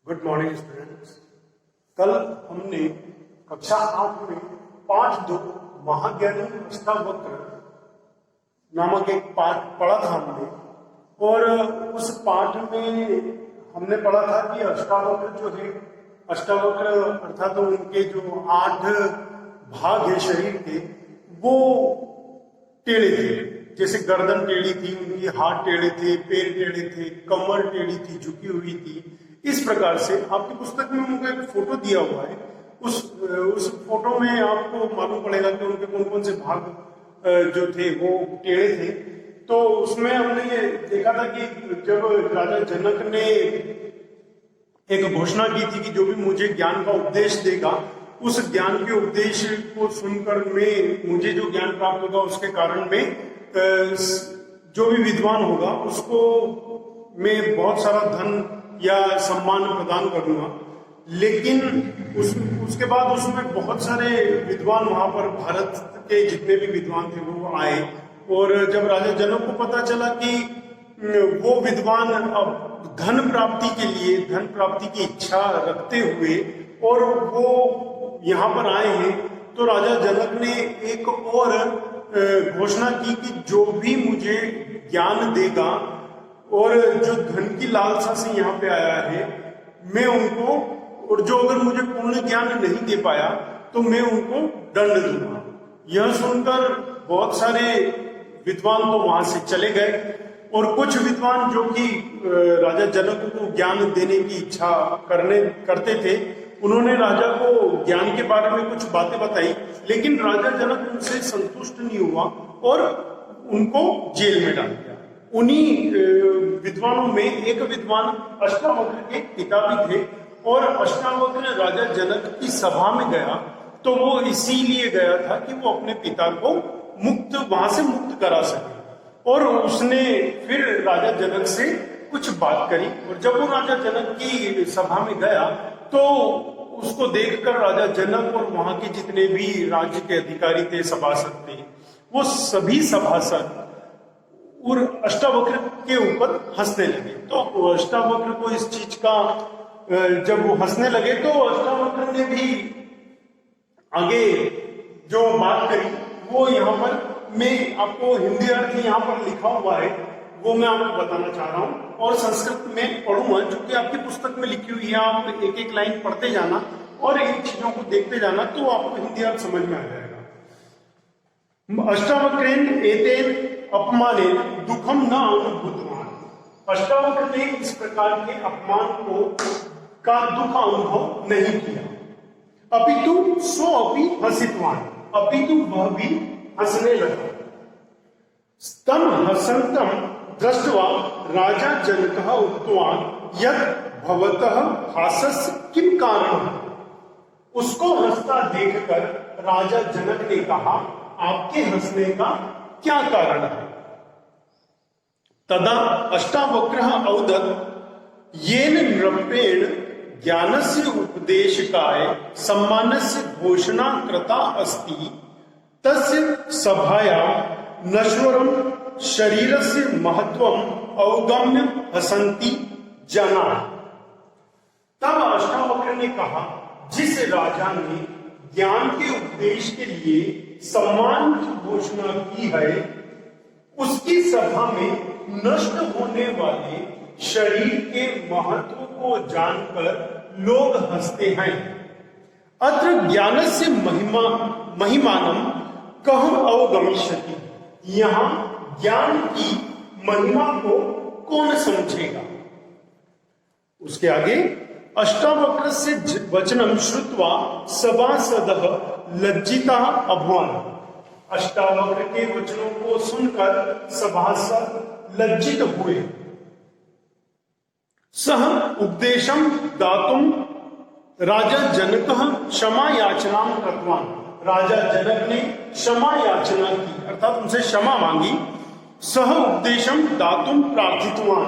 Good morning students. कल हमने कक्षा 8 में पाठ 2 महाज्ञानी अष्टावक्र नामक एक पाठ पढ़ा था हमने, और उस पाठ में हमने पढ़ा था कि अष्टावक्र जो है, अष्टावक्र अर्थात तो उनके जो 8 भाग है शरीर के, वो टेढ़े थे। जैसे गर्दन टेढ़ी थी, उनकी हाथ टेढ़े थे, पैर टेढ़े थे, कमर टेढ़ी थी, झुकी हुई थी। इस प्रकार से आपकी पुस्तक में उनका एक फोटो दिया हुआ है। उस फोटो में आपको मालूम पड़ेगा कि उनके कौन कौन से भाग जो थे वो टेढ़े थे। तो उसमें हमने ये देखा था कि जब राजा जनक ने एक घोषणा की थी कि जो भी मुझे ज्ञान का उपदेश देगा, उस ज्ञान के उपदेश को सुनकर मुझे जो ज्ञान प्राप्त होगा उसके कारण में जो भी विद्वान होगा उसको मैं बहुत सारा धन या सम्मान प्रदान करूंगा। लेकिन उसके बाद उसमें बहुत सारे विद्वान वहां पर भारत के जितने भी विद्वान थे वो आए, और जब राजा जनक को पता चला कि वो विद्वान अब धन प्राप्ति के लिए, धन प्राप्ति की इच्छा रखते हुए और वो यहाँ पर आए हैं, तो राजा जनक ने एक और घोषणा की कि जो भी मुझे ज्ञान देगा और जो धन की लालसा से यहाँ पे आया है, मैं उनको, और जो अगर मुझे पूर्ण ज्ञान नहीं दे पाया तो मैं उनको दंड दूंगा। यह सुनकर बहुत सारे विद्वान तो वहां से चले गए, और कुछ विद्वान जो कि राजा जनक को ज्ञान देने की इच्छा करते थे, उन्होंने राजा को ज्ञान के बारे में कुछ बातें बताई, लेकिन राजा जनक उनसे संतुष्ट नहीं हुआ और उनको जेल में डाल दिया। उन्हीं विद्वानों में एक विद्वान अष्टावक्र के पिता भी थे, और अष्टावक्र राजा जनक की सभा में गया तो वो इसीलिए गया था कि वो अपने पिता को वहां से मुक्त करा सके। और उसने फिर राजा जनक से कुछ बात करी, और जब वो राजा जनक की सभा में गया तो उसको देखकर राजा जनक और वहां के जितने भी राज्य के अधिकारी थे, सभासद थे, वो सभी सभासद और अष्टावक्र के ऊपर हंसने लगे। तो अष्टावक्र को इस चीज का, जब वो हंसने लगे तो अष्टावक्र ने भी आगे जो बात करी वो यहाँ पर मैं आपको हिंदी अर्थ यहाँ पर लिखा हुआ है, वो मैं आपको बताना चाह रहा हूँ, और संस्कृत में पढ़ूंगा जो कि आपकी पुस्तक में लिखी हुई है। आप एक एक लाइन पढ़ते जाना और इन चीजों को देखते जाना तो आपको हिंदी अर्थ समझ में आ जाएगा। अष्टावक्रेन एतेन अपमानेन दुखम न अनुभूतवान। अष्टावक्र ने इस प्रकार के अपमान का दुख अनुभव नहीं किया। अपितु सो अपि हसितवान, अपितु वह भी हंसने लगा। स्तम हसंतम दृष्ट्वा राजा जनकः उक्तवान यत् भवतः हास्यस्य किम कारणम्। उसको हंसता देखकर राजा जनक ने कहा, आपके हंसने का क्या कारण है। तदा अष्टावक्रः औदत् येन नृपेण ज्ञानस्य उपदेशकाय सम्मानस्य घोषणा कृता अस्ति तस्य सभायां नश्वरं शरीरस्य महत्वम अवगम्य हसन्ति जना। तब अष्टावक्र ने कहा, जिस राजा ने ज्ञान के उपदेश के लिए सम्मान की घोषणा की है, उसकी सभा में नष्ट होने वाले शरीर के महत्व को जानकर लोग हंसते हैं। अत्र ज्ञानस्य महिमानं कह अवगमिष्यति। यहाँ ज्ञान की महिमा को कौन समझेगा। उसके आगे, अष्टावक्र से वचनम श्रुत्वा सभासदः लज्जिताः अभवन्। अष्टावक्र के वचनों को सुनकर सभासद लज्जित हुए। सह उपदेशम दातुम राजा जनकः क्षमा याचना कृतवान। राजा जनक ने क्षमा याचना की, अर्थात उनसे क्षमा मांगी। सह उपदेशम दातुम प्रार्थितवान,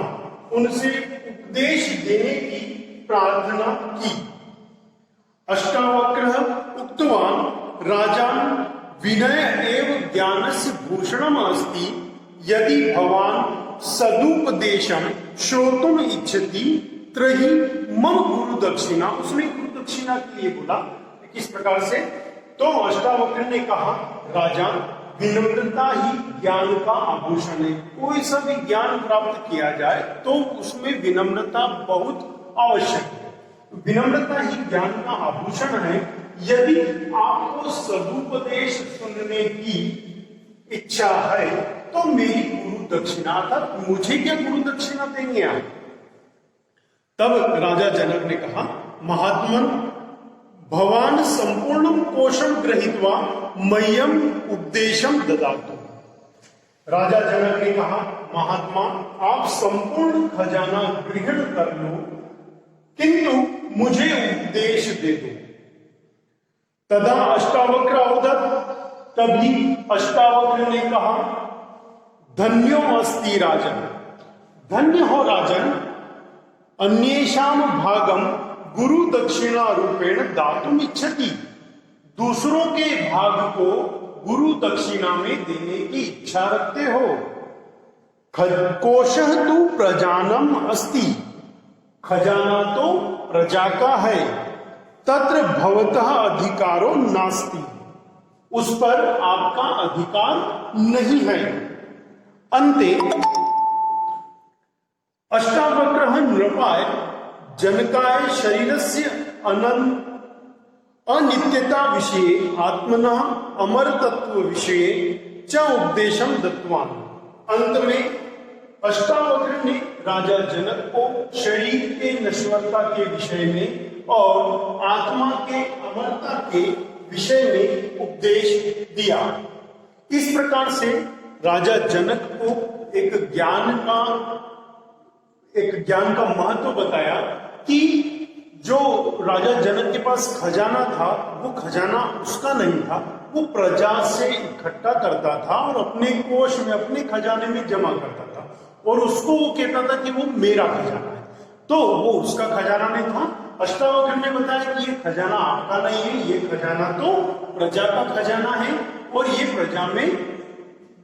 उनसे उपदेश देने की प्रार्थना की। अष्टावक्रः उक्तवान राजान विनय एव ज्ञानस्य भूषणम् अस्ति, यदि भवान सदुपदेशं श्रोतुम् इच्छति त्रही मम गुरु दक्षिणा। उसने गुरु दक्षिणा के लिए बोला किस प्रकार से, तो अष्टावक्र ने कहा राजा विनम्रता ही ज्ञान का आभूषण है। कोई सा भी ज्ञान प्राप्त किया जाए तो उसमें विनम्रता बहुत आवश्यक है। विनम्रता ही ज्ञान का आभूषण है। यदि आपको सदुपदेश सुनने की इच्छा है तो मेरी गुरु दक्षिणा, अर्थात मुझे क्या गुरु दक्षिणा देंगे आप? तब राजा जनक ने कहा महात्मन भवान संपूर्ण कोशम गृहीत्वा मह्यम उपदेशम ददातु। राजा जनक ने कहा महात्मा आप संपूर्ण खजाना ग्रहण कर लो, किंतु मुझे उपदेश दे दो। तदा अष्टावक्र अवदत्, तभी अष्टावक्र ने कहा धन्यो अस्ति राजन, धन्य हो राजन, अन्येषाम भागम गुरु दक्षिणा रूपेण दातुम इच्छति। दूसरों के भाग को गुरु दक्षिणा में देने की इच्छा रखते हो। कोशः तु प्रजानम अस्ति, खजाना तो प्रजा का है। तत्र भवतः अधिकारो नास्ति, उस पर आपका अधिकार नहीं है। अन्ते अष्टावक्रः नृपाय जनकाय शरीरस्य अनित्यता विषये आत्मनः अमरतत्व विषये च उपदेशं दत्तवान। अंत में अष्टावक्र ने राजा जनक को शरीर के नश्वरता के विषय में और आत्मा के अमरता के विषय में उपदेश दिया। इस प्रकार से राजा जनक को एक ज्ञान का महत्व बताया कि जो राजा जनक के पास खजाना था वो खजाना उसका नहीं था, वो प्रजा से इकट्ठा करता था और अपने कोष में अपने खजाने में जमा करता था और उसको वो कहता था कि वो मेरा खजाना है। तो वो उसका खजाना नहीं था। अष्टावक्र ने बताया कि ये खजाना आपका नहीं है, ये खजाना तो प्रजा का खजाना है और ये प्रजा में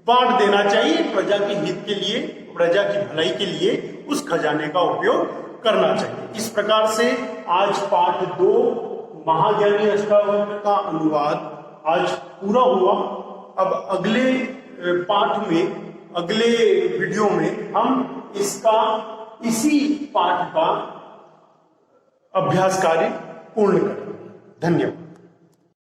बांट देना चाहिए। प्रजा के हित के लिए, प्रजा की भलाई के लिए उस खजाने का उपयोग करना चाहिए। इस प्रकार से आज पाठ 2 महाज्ञानी अष्टावक्र का अनुवाद आज पूरा हुआ। अब अगले पाठ में, अगले वीडियो में हम इसी पाठ का अभ्यास कार्य पूर्ण करेंगे। धन्यवाद।